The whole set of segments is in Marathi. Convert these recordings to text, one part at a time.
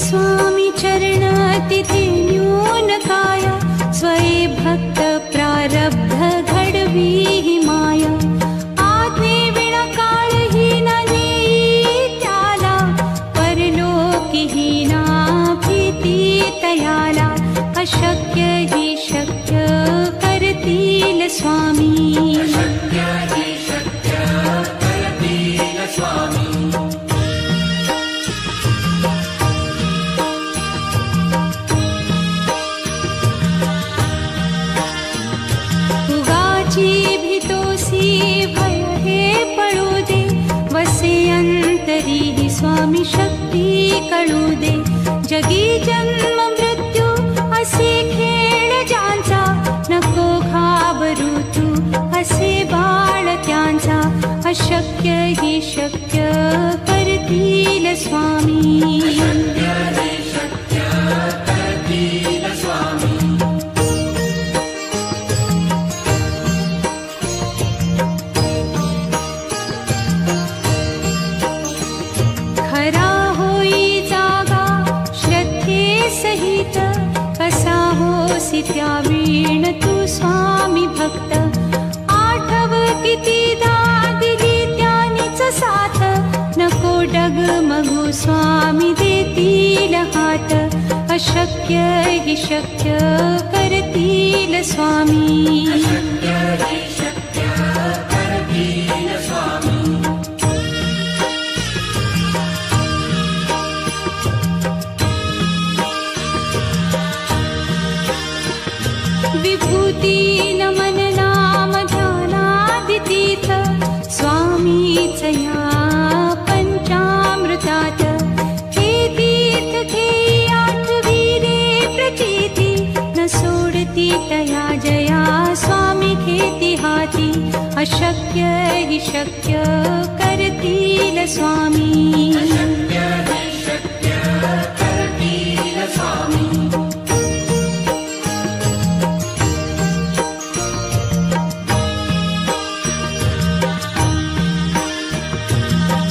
स्वामी चरण तिथे न्यून काया, स्वये भक्त प्रारब्ध घडवी ही माया. आज्ञे विना काळही न नेई त्याला, परलोकी ही ना भीती तयाला. अशक्य ही शक्य करतील स्वामी, अशक्य ही शक्य करतील स्वामी. भय हे पळू दे, वसे अंतरी ही स्वामी शक्ती कळू दे. जगी जन्म मृत्यू असे खेळ ज्यांचा, नको घाबरू तू असे बाळ त्यांचा. अशक्य ही शक्य करतील स्वामी, अशक्य ही शक्य करतील स्वामी. कसा होसी त्यावीण तू स्वामी भक्त. आठव कितीदा दिली त्यानीच साथ, नको डगमगू स्वामी देतील हात. अशक्य ही शक्य करतील स्वामी, अशक्य ही शक्य करतील स्वामी. विभूती नमन नाम ध्यानादितीर्थ, स्वामीच या पंचामृतात. हे तीर्थ घेई आठवी रे प्रचिती, न सोडती तया जया स्वामी घेती हाती. अशक्य ही शक्य करतील स्वामी, अशक्य ही शक्य करतील स्वामी.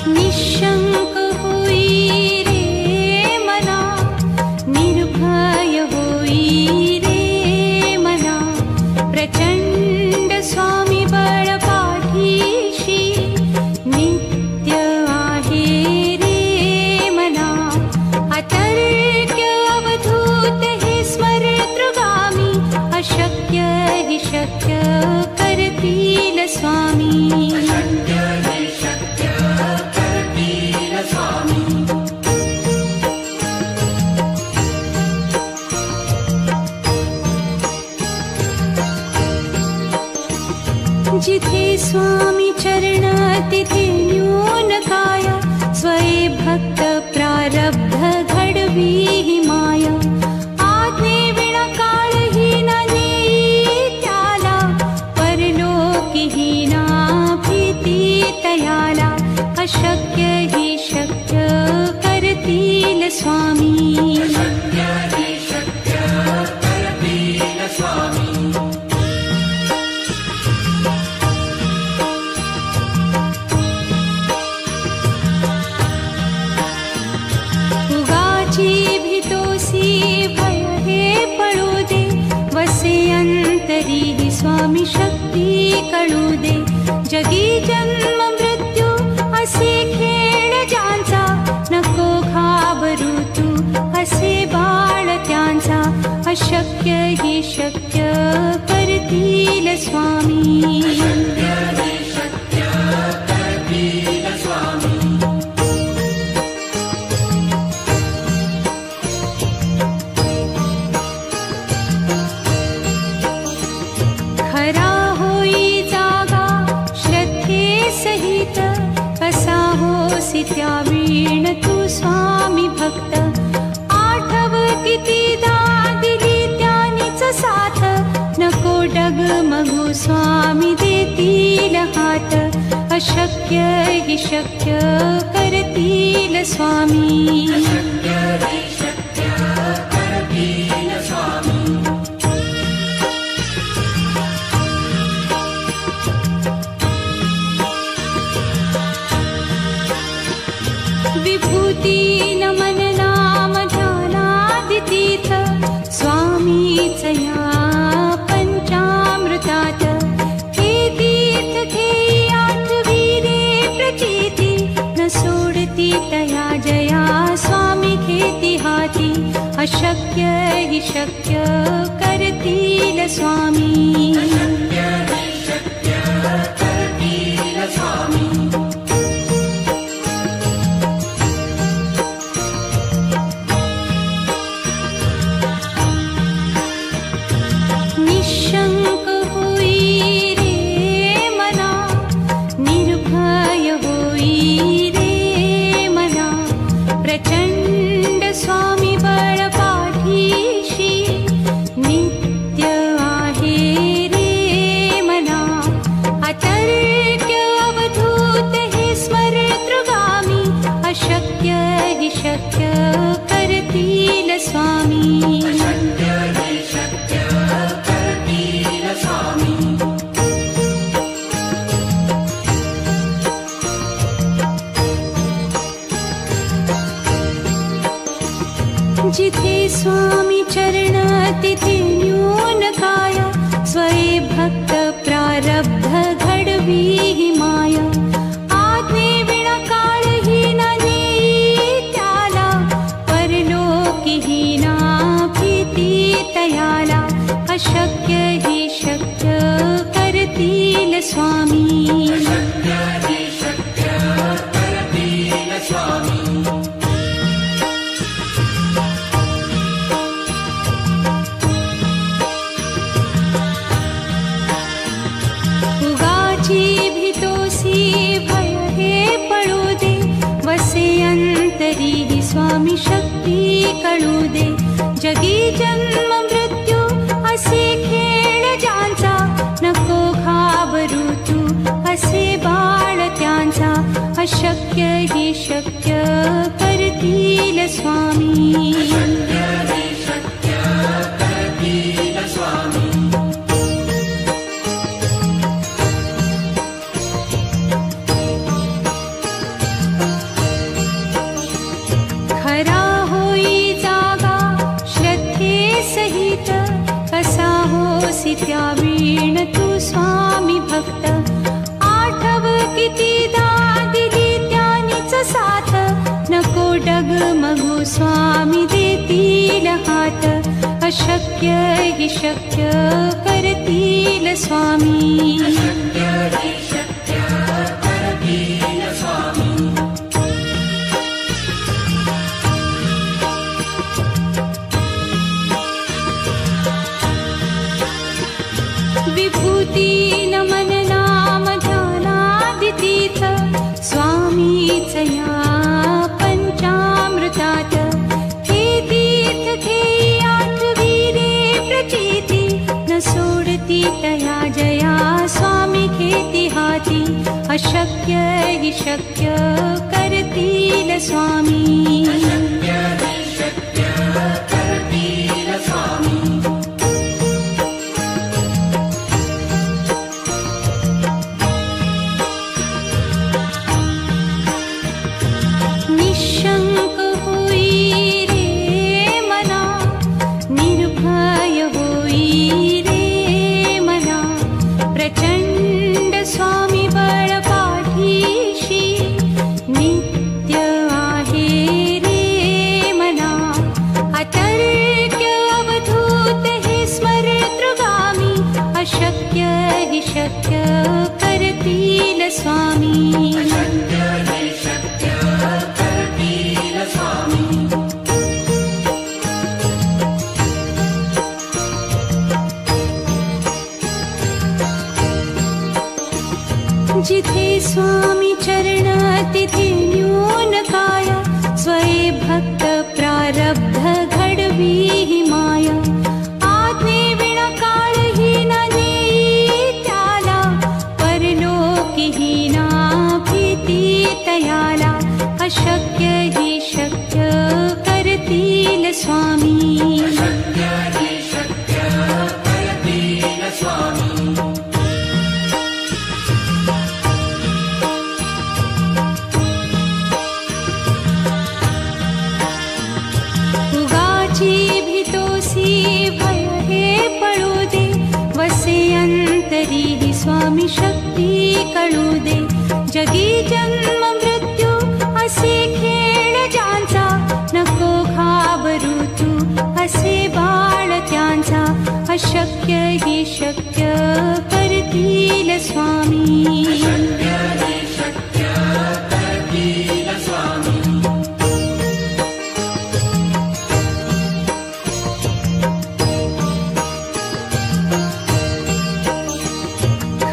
निशंक होई रे मना, निर्भय होई रे मना. प्रचंड स्वामी बळ पाठीशी, नित्य आहे रे मना. अतर्क्य अवधूत हे स्मरतृगामी, अशक्य ही शक्य करतील स्वामी, अशक्य ही शक्य करतील स्वामी. जिथे स्वामी चरण तिथे न्यून काया, स्वये भक्त प्रारब्ध घडवी ही माया. आज्ञे विना काळही न नेई त्याला, परलोकी ही ना भीती तयाला. अशक्य ही शक्य करतील स्वामी, अशक्य ही शक्य करतील स्वामी. भय हे पळू दे, वसे अंतरी ही स्वामी शक्ती कळू दे. जगी जन्म मृत्यू असे खेळ ज्यांचा, नको घाबरू तू असे बाळ त्यांचा. अशक्य ही शक्य करतील स्वामी, अशक्य ही शक्य करतील स्वामी. खरा होई जागा श्रद्धे सहित, कसा होसी त्यावीण तू स्वामी भक्त. आठव कितीदा दिली त्यानीच साथ, नको डगमगू स्वामी देतील हात. अशक्य ही शक्य करतील स्वामी, अशक्य ही शक्य करतील स्वामी. विभूती नमन नाम ध्यान स्वामीचया पंचामृतात हे तीर्थ घेई आठवी रे प्रचिती न सोडती तया जया स्वामी घेती हाती अशक्य हि शक्य करतील स्वामी निशंक होई रे मना निर्भय होई रे मना प्रचंड स्वामी बळ पाठीशी नित्य आहे रे मना अतर्क्य अवधूत हे स्मरतृगामी अशक्य हि शक्य करतील स्वामी जिथे स्वामी चरण तिथे न्यून काय स्वये भक्त प्रारब्ध घडवी हि माया आज्ञे विना काळही न नेई त्याला परलोकी हि ना भीती तयाला अशक्य हि शक्य करतील स्वामी अंतरी हि स्वामी शक्ती कळू दे जगी जन्म मृत्यू असे खेळ ज्यांचा नको घाबरू तू असे बाळ त्यांचा अशक्य हि शक्य करतील स्वामी खरा होई जागा श्रद्धे सहित कसा होसी त्या वीण तू स्वामी भक्त आठव कितीदा दिली त्यानीच साथ नको डगमगू स्वामी देतील हात अशक्य हि शक्य करतील स्वामी विभूती नमन नाम ध्यानादितीर्थ स्वामीचया पंचामृतात हे तीर्थ घेई आठवी रे प्रचिती न सोडती तया जया स्वामी घेती हाती अशक्य हि शक्य करतील स्वामी निशंक होई रे मना निर्भय होई रे मना प्रचंड स्वामी बळ पाठीशी नित्य आहे रे मना अतर्क्य अवधूत हे स्मरतृगामी अशक्य हि शक्य करतील स्वामी जिथे स्वामी चरण तिथे न्यून काय स्वये भक्त प्रारब्ध घडवी हि माया आज्ञे विना काळही न नेई त्याला परलोकी हि ना भीती तयाला अशक्य हि शक्य करतील स्वामी भीतो स्वामी शक्ती कळू दे. जगी जन्म मृत्यू असे खेळ ज्यांचा, नको घाबरू तू असे बाळ त्यांचा. अशक्य ही शक्य करतील स्वामी.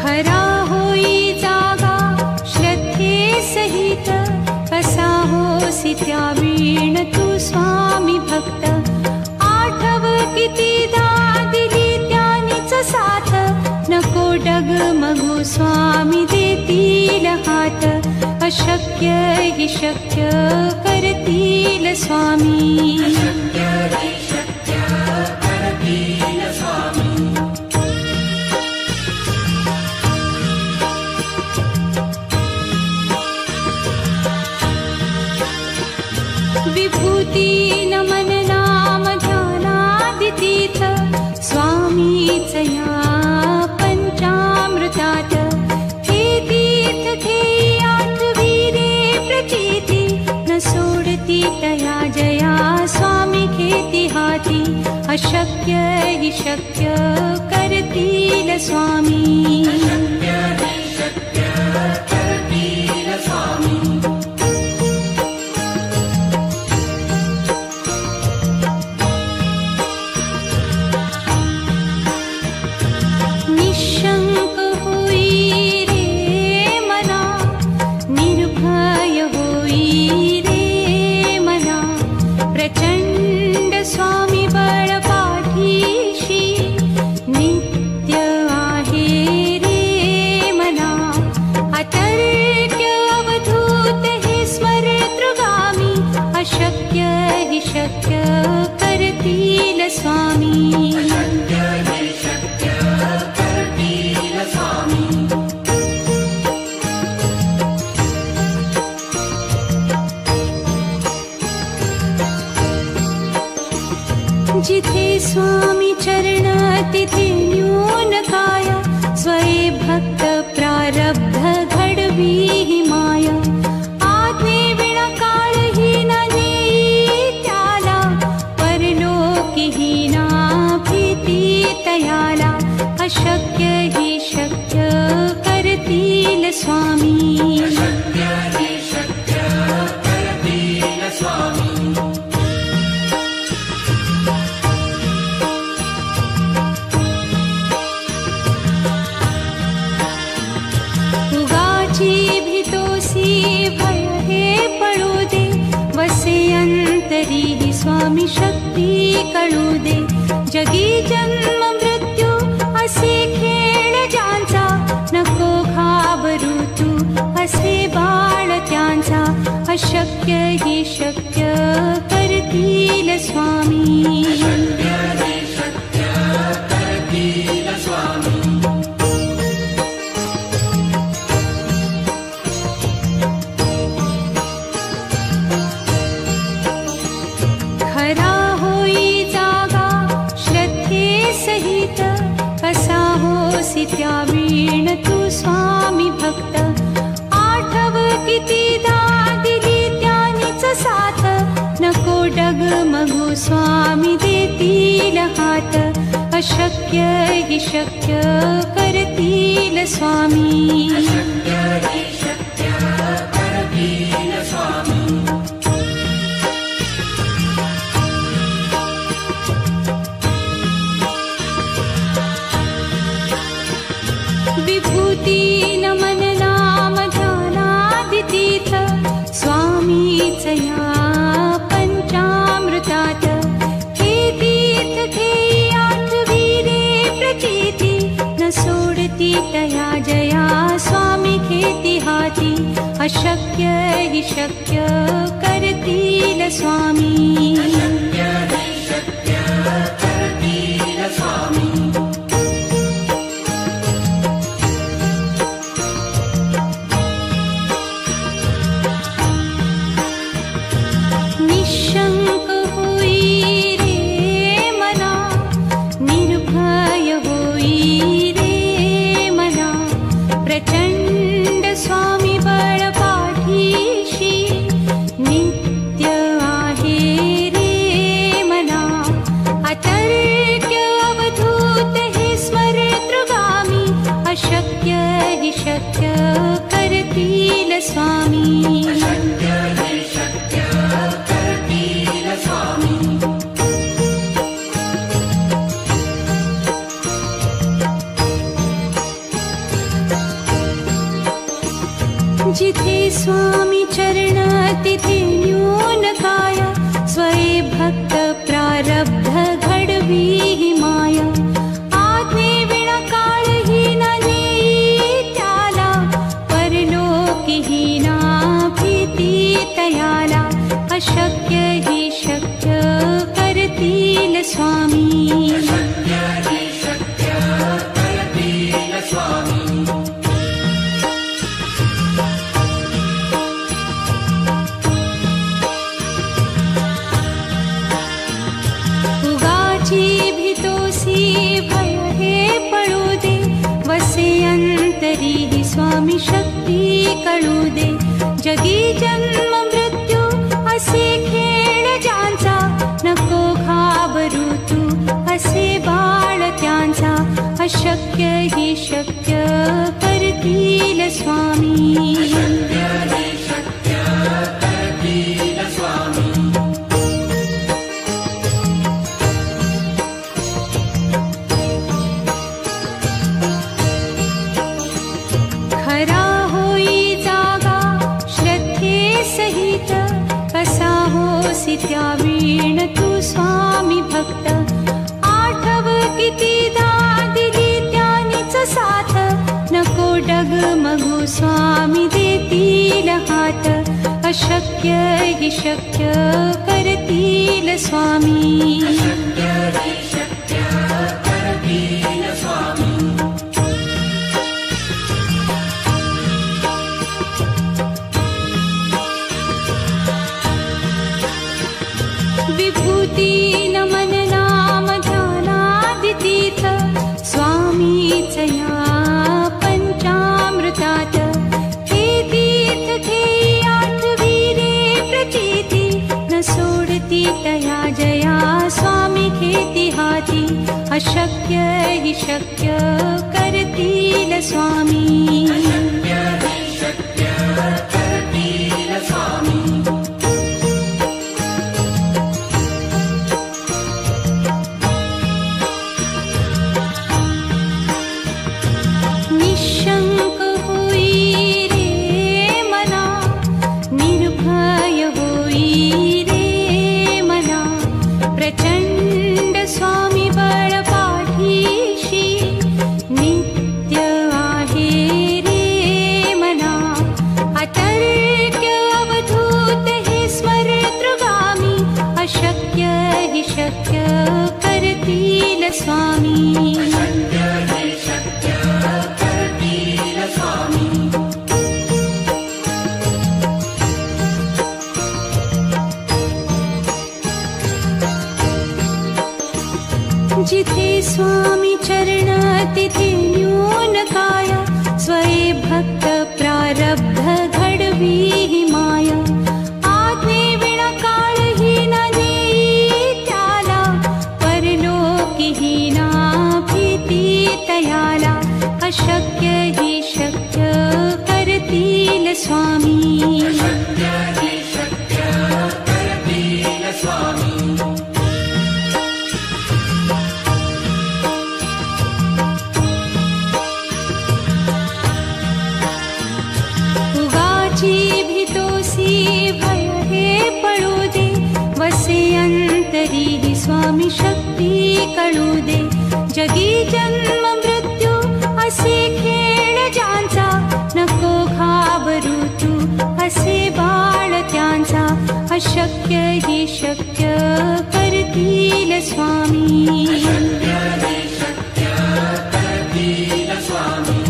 खरा होई जागा श्रद्धे सहित, कसा होसी त्या वीण तू स्वामी भक्त. आठव कितीदा दिली त्यानीच साथ, नको डगमगू स्वामी देतील हात. अशक्य ही शक्य करतील स्वामी. विभूती नमन नाम ध्यानादितीर्थ, स्वामीच या पंचामृतात. हे तीर्थ घेई आठविरे प्रचिती, न सोडती तया जया स्वामी घेती हाती. अशक्य हि शक्य करतील स्वामी. निशंक होई रे मना, निर्भय होई रे मना. प्रचंड स्वामी बळ पाठीशी, नित्य आहे रे मना. अतर्क्य अवधूत हे स्मरतृगामी, अशक्य हि शक्य करतील स्वामी. जिथे स्वामी चरण तिथे न्यून काय, स्वये भक्त प्रारब्ध घडवी ही माया. आज्ञे विना काळही न नेई त्याला, परलोकी ही ना भीती तयाला. अशक्य ही शक्य करतील स्वामी. भय हे पळू दे, वसे अंतरी ही स्वामी शक्ती कळू दे. जगी जन्म मृत्यू असे खेळ ज्यांचा, नको घाबरू तू असे बाळ त्यांचा. अशक्य ही शक्य करतील स्वामी. खरा होई जागा श्रद्धे सहित, कसा होसी त्या वीण तू स्वामी भक्त. आठव कितीदा दिली त्यानीच साथ, नको डगमगू स्वामी देतील हात. अशक्य हि शक्य करतील स्वामी. विभूती नमन नाम ध्यानादितीर्थ, स्वामीच या पंचामृतात. हे तीर्थ घेई आठविरे प्रचिती, न सोडती तया जया स्वामी घेती हाती. अशक्य हि शक्य करतील स्वामी. निशंक होई रे मना, निर्भय होई रे मना. शक्य करतील स्वामी. अशक्य हि शक्य करतील स्वामी. जिथे स्वामी चरण तिथे न्यून काय. स्वये भक्त प्रारब्ध घडवी ही माया. आज्ञे विना काळही न नेई त्याला. परलोकीही ना भीती तयाला. अशक्य हि शक्य करतील स्वामी. अशक्य हि शक्य करतील स्वामी. भय हे पळू दे. वसे अंतरी ही स्वामी शक्ती कळू दे. जगी जन्म मृत्यू असे खेळ ज्यांचा. नको घाबरू तू असे बाळ त्यांचा. अशक्य हि शक्य करतील स्वामी. अशक्य हि शक्य करतील स्वामी. खरा होई जागा श्रद्धे सहित. कसा होसी त्या वीण तू स्वामी भक्त. आठव कितीदा दिली त्यानीच साथ. नको डगमगू स्वामी देतील हात. अशक्य हि शक्य करतील स्वामी. अशक्य हि शक्य करतील स्वामी. विभूती नमन नाम ध्यानादितीर्थ. स्वामीच या पंचामृतात. हे तीर्थ घेई आठवी रे प्रचिती. न सोडती तया जया स्वामी घेती हाती. अशक्य हि शक्य करतील स्वामी. अशक्य हि शक्य करतील स्वामी. निशंक होई रे मना. निर्भय होई रे मना. प्रचंड स्वामी बळ पाठीशी. नित्य आहे रे मना. अतर्क्य अवधूत हे स्मरतृगामी. अशक्य हि शक्य करतील स्वामी. अशक्य हि शक्य करतील स्वामी. जिथे स्वामी चरण तिथे न्यून काय. स्वये भक्त प्रारब्ध घडवी ही माया. आज्ञे विना काळही न नेई त्याला. परलोकीही ना भीती तयाला. अशक्य हि शक्य करतील स्वामी. अशक्य हि शक्य करतील स्वामी. उगाची भीतोसी भय हे पळू दे. वसे अंतरी ही स्वामी शक्ती कळू दे. जगी जन्म मृत्यू असे खेळ ज्यांचा. नको घाबरू तू असे बाळ त्यांचा. अशक्य हि शक्य करतील स्वामी. अशक्य हि शक्य करतील स्वामी.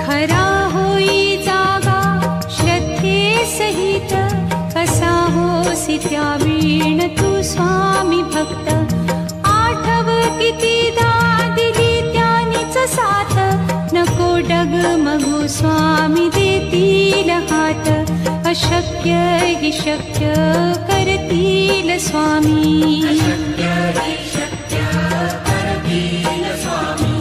खरा होई जागा श्रद्धे सहित. कसा होसी त्या वीण तू स्वामी भक्त. आठव कितीदा दिली त्यानीच साथ. नको डगमगू स्वामी देतील हात. अशक्य हि शक्य करतील करतील स्वामी. शक्य हि शक्य करतील स्वामी.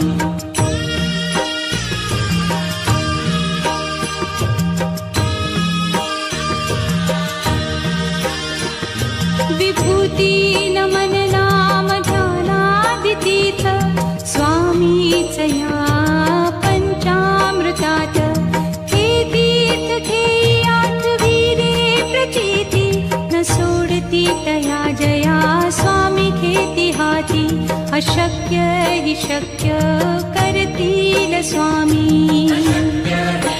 विभूती नमन नाम ध्यानादितीर्थ स्वामीच या पंचामृतात. हे तीर्थ खेयात वीरे प्रचिती न सोडती तया जया स्वामी खेती हाती. अशक्य हि शक्य करतील स्वामी. शक्य हि